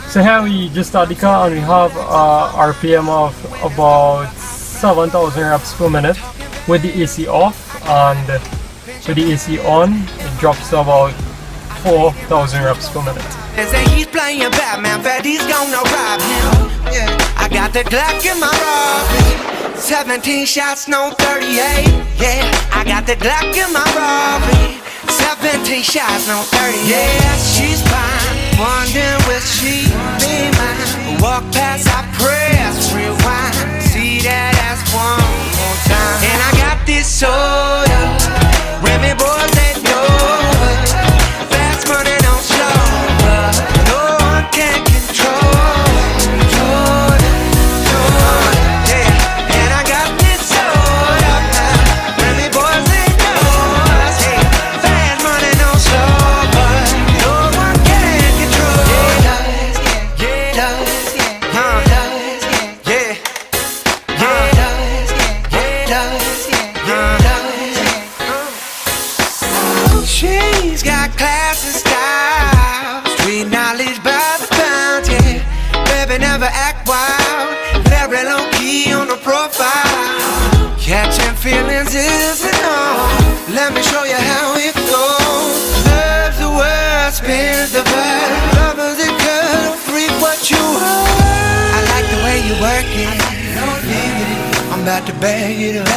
So here we just start the car and we have RPM of about 7,000 reps per minute with the AC off, and with the AC on it drops to about 4,000 reps per minute. They say he's playing Batman, but he's gonna rob him. Yeah. I got the Glock in my robbery, 17 shots, no 38. Yeah, I got the Glock in my robbery, 17 shots, no 30. Yeah, she's fine, wondering will she be mine? Walk past, I press rewind, see that ass one more time. And I got this soda, Remy boys they know it. Fast money don't slow, but no one can control it. Yeah, and I got this soda, Remy boys they know us. Hey, fast money don't slow, but no one can control it. Yeah, she's got class and style, street knowledge by the pound, yeah. Baby never act wild, very low key on the profile. Catching feelings isn't all, let me show you how it goes. Love's the word, spins the verb, lovers it could freak what you heard. I like the way you work it, no diggity, I'm about to bag it up.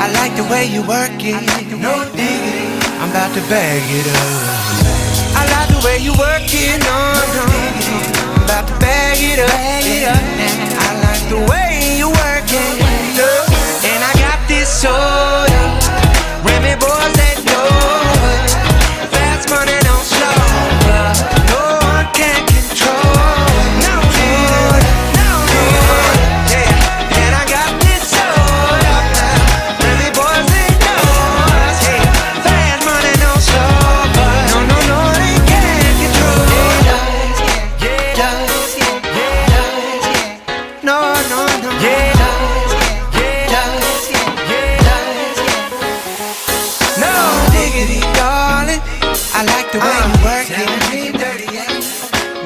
I like the way you work it, no diggity, I'm about to bag it up. I like the way you work it, no, I'm about to bag it up. I like the way you work it, and I got this soda, Remy boys that know it. Fast money don't slow, but no one can control it. No, yeah, and I got this soda, Remy boys they know us. Hey, fast money don't slow, but no, they can't control it. No, yeah. No diggity, darling, I like the way you work it.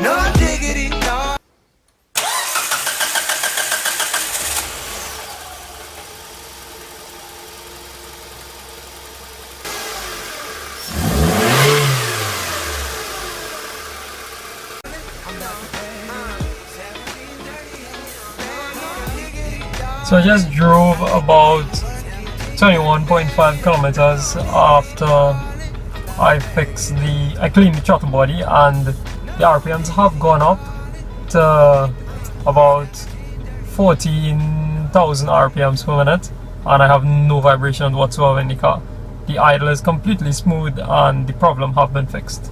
No diggity, darling. So I just drove about 21.5 kilometers after I cleaned the throttle body, and the RPMs have gone up to about 14,000 RPMs per minute, and I have no vibration whatsoever in the car. The idle is completely smooth and the problem have been fixed.